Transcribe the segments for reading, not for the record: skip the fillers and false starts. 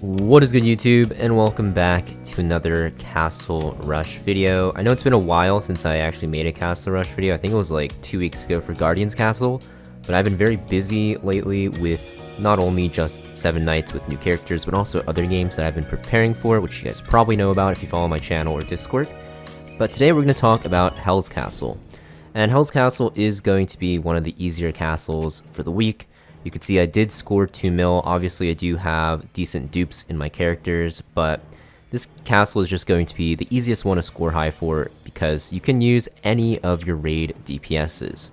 What is good, YouTube, and welcome back to another Castle Rush video. I know it's been a while since I actually made a Castle Rush video. I think it was like 2 weeks ago for Guardian's Castle, but I've been very busy lately with not only just 7 Nights with new characters, but also other games that I've been preparing for, which you guys probably know about if you follow my channel or Discord. But today we're going to talk about Hell's Castle. And Hell's Castle is going to be one of the easier castles for the week. You can see I did score 2 mil. Obviously I do have decent dupes in my characters, but this castle is just going to be the easiest one to score high for because you can use any of your raid DPSs.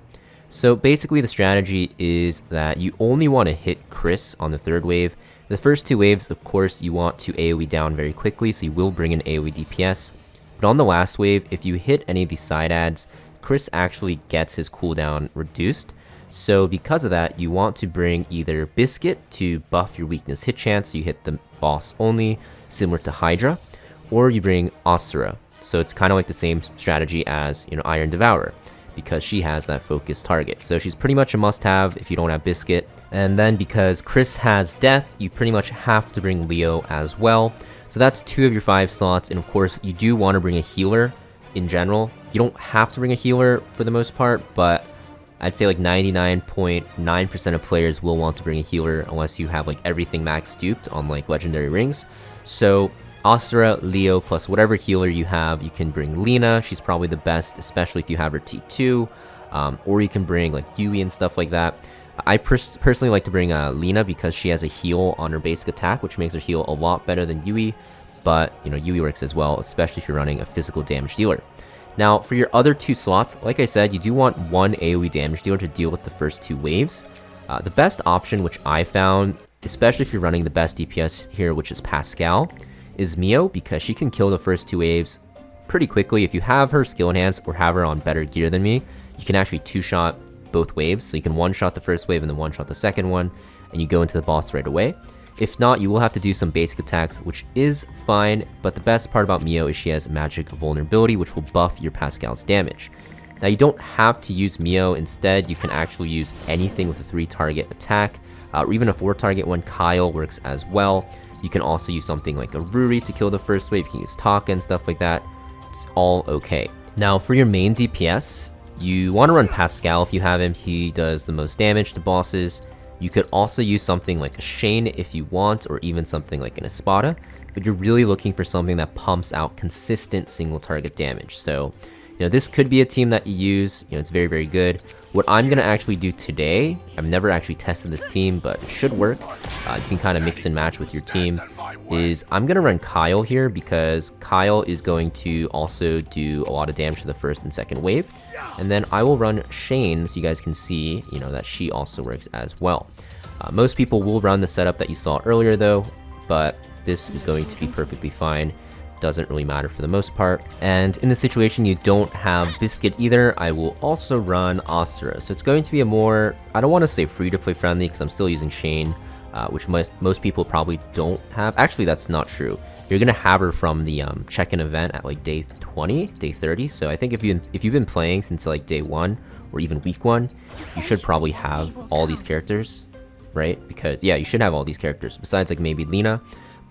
So basically the strategy is that you only want to hit Chris on the 3rd wave. The first 2 waves, of course, you want to AoE down very quickly, so you will bring in AoE DPS. But on the last wave, if you hit any of these side adds, Chris actually gets his cooldown reduced. So because of that, you want to bring either Biscuit to buff your weakness hit chance, so you hit the boss only, similar to Hydra, or you bring Asura. So it's kind of like the same strategy as, Iron Devourer, because she has that focused target. So she's pretty much a must-have if you don't have Biscuit. And then because Chris has Death, you pretty much have to bring Leo as well. So that's 2 of your 5 slots, and of course, you do want to bring a healer in general. You don't have to bring a healer for the most part, but I'd say like 99.9% of players will want to bring a healer unless you have like everything max duped on like legendary rings. So Asura, Leo, plus whatever healer you have, you can bring Lina. She's probably the best, especially if you have her T2, or you can bring like Yui and stuff like that. I personally like to bring Lina because she has a heal on her basic attack, which makes her heal a lot better than Yui. But Yui works as well, especially if you're running a physical damage dealer. Now, for your other 2 slots, like I said, you do want 1 AoE damage dealer to deal with the first 2 waves. The best option, which I found, especially if you're running the best DPS here, which is Pascal, is Mio, because she can kill the first 2 waves pretty quickly. If you have her skill enhanced or have her on better gear than me, you can actually 2-shot both waves. So you can 1-shot the first wave and then 1-shot the second one, and you go into the boss right away. If not, you will have to do some basic attacks, which is fine, but the best part about Mio is she has magic vulnerability, which will buff your Pascal's damage. Now, you don't have to use Mio. Instead, you can actually use anything with a 3-target attack, or even a 4-target one. Kyle works as well. You can also use something like a Ruri to kill the first wave. You can use Taka and stuff like that. It's all okay. Now, for your main DPS, you want to run Pascal if you have him. He does the most damage to bosses. You could also use something like a Shane if you want, or even something like an Espada, but you're really looking for something that pumps out consistent single target damage. So, this could be a team that you use. It's very, very good. What I'm going to actually do today, I've never actually tested this team, but it should work. You can kind of mix and match with your team, is I'm going to run Kyle here because Kyle is going to also do a lot of damage to the first and second wave. And then I will run Shane so you guys can see, that she also works as well. Most people will run the setup that you saw earlier though, but this is going to be perfectly fine. Doesn't really matter for the most part. And in the situation you don't have Biscuit either, I will also run Asura. So it's going to be a more, I don't want to say free-to-play friendly because I'm still using Shane, which most people probably don't have. Actually, that's not true. You're gonna have her from the check-in event at like day 20, day 30. So I think if you've been playing since like day 1 or even week 1, you should probably have all these characters, right? Because yeah, you should have all these characters besides like maybe Lina.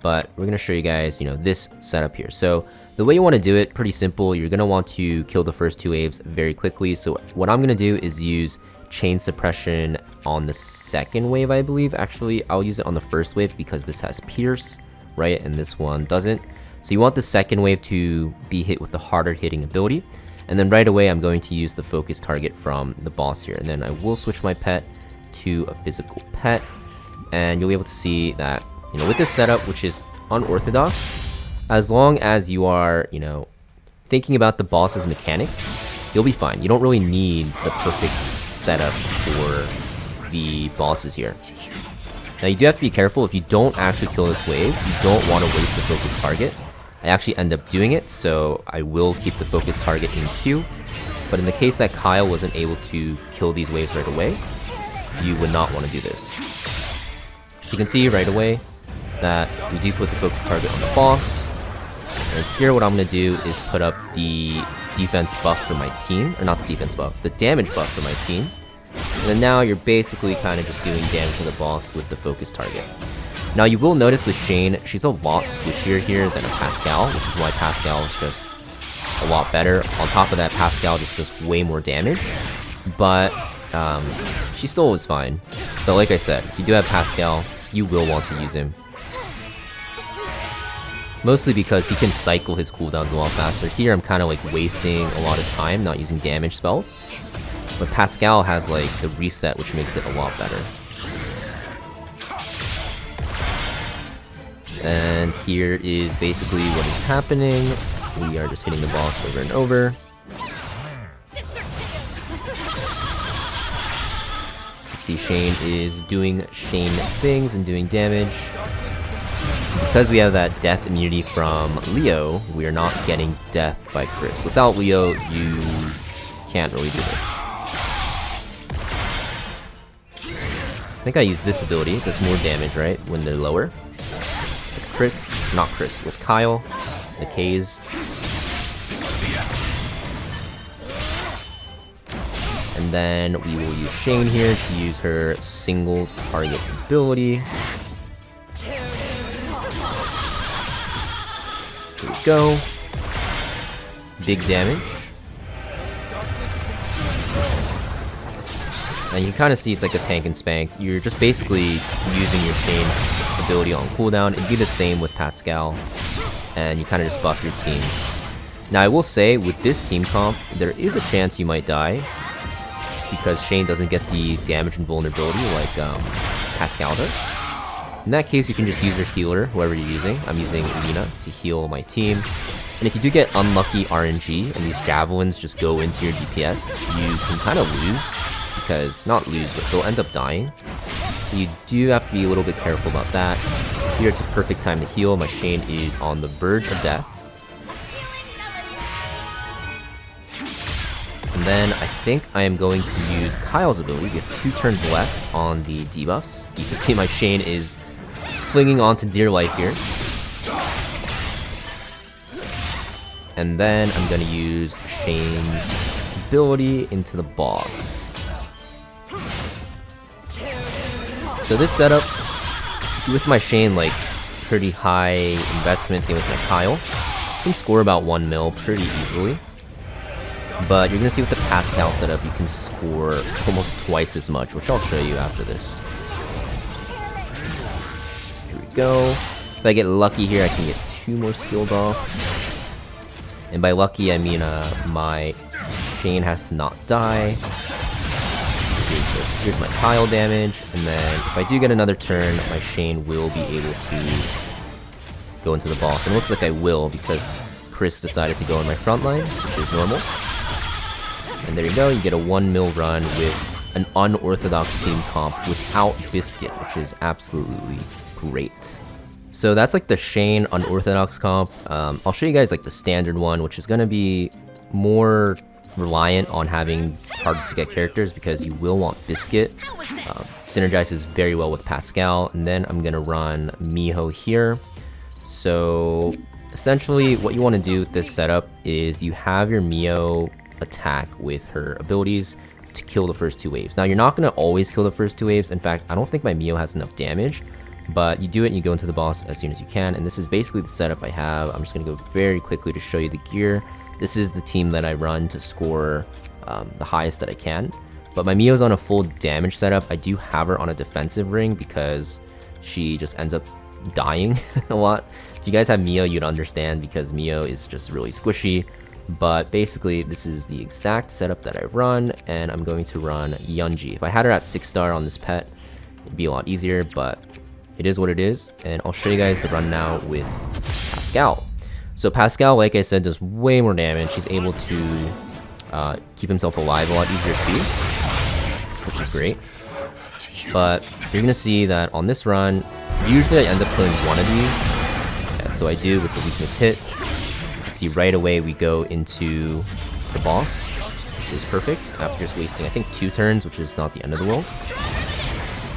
But we're gonna show you guys, this setup here. So the way you want to do it, pretty simple. You're gonna want to kill the first 2 waves very quickly. So what I'm gonna do is use chain suppression on the second wave, I believe. Actually, I'll use it on the first wave because this has pierce, right? And this one doesn't. So you want the second wave to be hit with the harder hitting ability. And then right away, I'm going to use the focus target from the boss here. And then I will switch my pet to a physical pet. And you'll be able to see that, with this setup, which is unorthodox, as long as you are, thinking about the boss's mechanics, you'll be fine. You don't really need the perfect setup for the bosses here. Now, you do have to be careful. If you don't actually kill this wave, you don't want to waste the focus target. I actually end up doing it, so I will keep the focus target in queue. But in the case that Kyle wasn't able to kill these waves right away, you would not want to do this. So you can see right away that we do put the focus target on the boss. And here what I'm going to do is put up the defense buff for my team, or not the defense buff, the damage buff for my team. And then now you're basically kind of just doing damage to the boss with the focus target. Now you will notice with Shane, she's a lot squishier here than a Pascal, which is why Pascal is just a lot better. On top of that, Pascal just does way more damage, but she still is fine. But like I said, if you do have Pascal, you will want to use him. Mostly because he can cycle his cooldowns a lot faster. Here I'm kind of like wasting a lot of time not using damage spells. But Pascal has like the reset, which makes it a lot better. And here is basically what is happening. We are just hitting the boss over and over. Let's see, Shane is doing Shane things and doing damage. Because we have that death immunity from Leo, we are not getting death by Chris. Without Leo, you can't really do this. I think I use this ability. It does more damage, right, when they're lower. With Chris, not Chris, with Kyle, the K's. And then we will use Shane here to use her single target ability. Here we go. Big damage. And you can kind of see it's like a tank and spank. You're just basically using your Shane ability on cooldown. It'd be the same with Pascal. And you kind of just buff your team. Now I will say, with this team comp, there is a chance you might die. Because Shane doesn't get the damage and vulnerability like Pascal does. In that case, you can just use your healer, whoever you're using. I'm using Lina to heal my team. And if you do get unlucky RNG, and these javelins just go into your DPS, you can kind of lose. Because, not lose, but they'll end up dying. So you do have to be a little bit careful about that. Here it's a perfect time to heal. My Shane is on the verge of death. And then I think I am going to use Kyle's ability. We have 2 turns left on the debuffs. You can see my Shane is clinging on to dear life here. And then I'm going to use Shane's ability into the boss. So this setup, with my Shane, like, pretty high investment, same with my Kyle, you can score about 1 mil pretty easily. But you're gonna see with the Pascal setup, you can score almost twice as much, which I'll show you after this. So here we go. If I get lucky here, I can get 2 more skilled off. And by lucky, I mean my Shane has to not die. Here's my Kyle damage, and then if I do get another turn, my Shane will be able to go into the boss. And it looks like I will, because Chris decided to go in my front line, which is normal. And there you go, you get a 1 mil run with an unorthodox team comp without Biscuit, which is absolutely great. So that's like the Shane unorthodox comp. I'll show you guys like the standard one, which is going to be more reliant on having hard to get characters because you will want Biscuit. Synergizes very well with Pascal. And then I'm going to run Miho here. So essentially what you want to do with this setup is you have your Mio attack with her abilities to kill the first 2 waves. Now you're not going to always kill the first 2 waves. In fact, I don't think my Mio has enough damage, but you do it and you go into the boss as soon as you can. And this is basically the setup I have. I'm just going to go very quickly to show you the gear. This is the team that I run to score the highest that I can. But my Mio's on a full damage setup. I do have her on a defensive ring because she just ends up dying a lot. If you guys have Mio, you'd understand because Mio is just really squishy. But basically, this is the exact setup that I run, and I'm going to run Yunji. If I had her at 6-star on this pet, it'd be a lot easier, but it is what it is. And I'll show you guys the run now with Pascal. So Pascal, like I said, does way more damage. He's able to keep himself alive a lot easier too, which is great. But you're gonna see that on this run, usually I end up killing one of these. Yeah, so I do with the weakness hit. You can see right away we go into the boss, which is perfect after just wasting I think 2 turns, which is not the end of the world.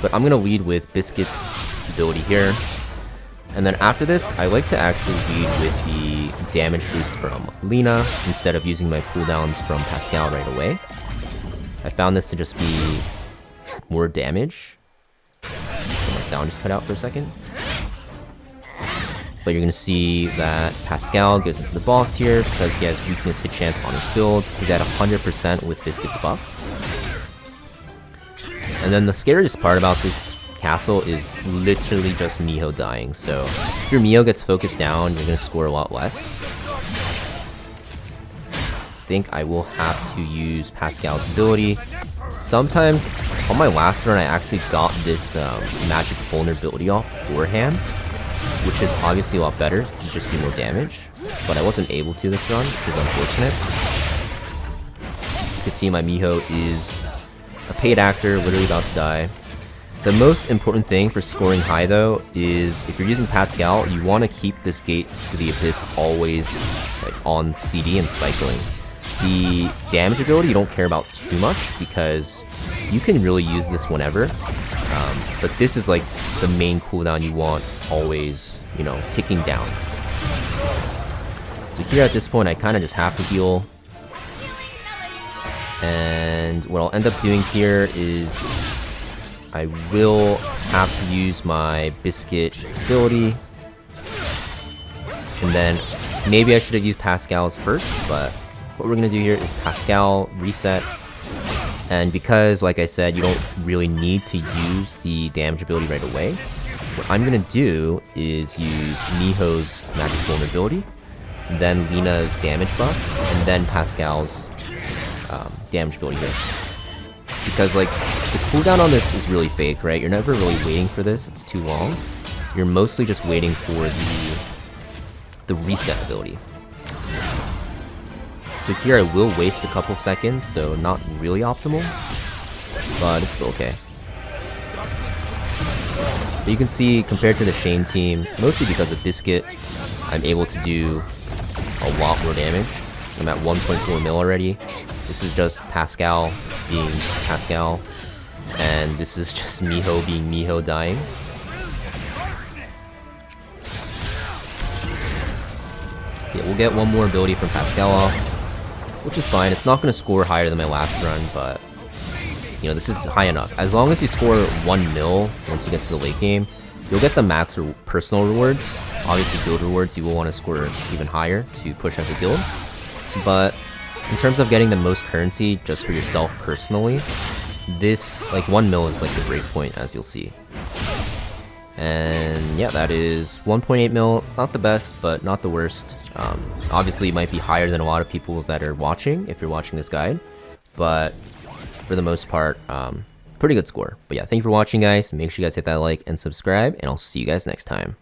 But I'm gonna lead with Biscuit's ability here. And then after this, I like to actually lead with the damage boost from Lina instead of using my cooldowns from Pascal right away. I found this to just be more damage. My sound just cut out for a second. but you're gonna see that Pascal goes into the boss here because he has weakness hit chance on his build. He's at 100% with Biscuit's buff. And then the scariest part about this castle is literally just Miho dying. So if your Miho gets focused down, you're gonna score a lot less. I think I will have to use Pascal's ability. Sometimes on my last run I actually got this magic vulnerability off beforehand, which is obviously a lot better to just do more damage, but I wasn't able to this run, which is unfortunate. You can see my Miho is a paid actor, literally about to die. The most important thing for scoring high though is if you're using Pascal, you want to keep this gate to the Abyss always like on CD and cycling. The damage ability you don't care about too much because you can really use this whenever, but this is like the main cooldown you want always, you know, ticking down. So here at this point I kind of just have to heal, and what I'll end up doing here is I will have to use my Biscuit ability, and then maybe I should have used Pascal's first, but what we're going to do here is Pascal reset, and because, like I said, you don't really need to use the damage ability right away, what I'm going to do is use Miho's magic vulnerability, then Lina's damage buff, and then Pascal's damage ability here. Because, like, the cooldown on this is really fake, right? You're never really waiting for this, it's too long. You're mostly just waiting for the reset ability. So here I will waste a couple seconds, so not really optimal, but it's still okay. But you can see, compared to the Shane team, mostly because of Biscuit, I'm able to do a lot more damage. I'm at 1.4 mil already. This is just Pascal being Pascal, and this is just Miho being Miho dying. Yeah, we'll get one more ability from Pascal off, which is fine. It's not going to score higher than my last run, but you know, this is high enough. As long as you score 1 mil once you get to the late game, you'll get the max personal rewards. Obviously guild rewards, you will want to score even higher to push as a guild, but in terms of getting the most currency just for yourself personally, this, like, 1 mil is like the break point, as you'll see. And yeah, that is 1.8 mil, not the best, but not the worst. Obviously it might be higher than a lot of people's that are watching, if you're watching this guide, but for the most part, pretty good score. But yeah, thank you for watching, guys. Make sure you guys hit that like and subscribe, and I'll see you guys next time.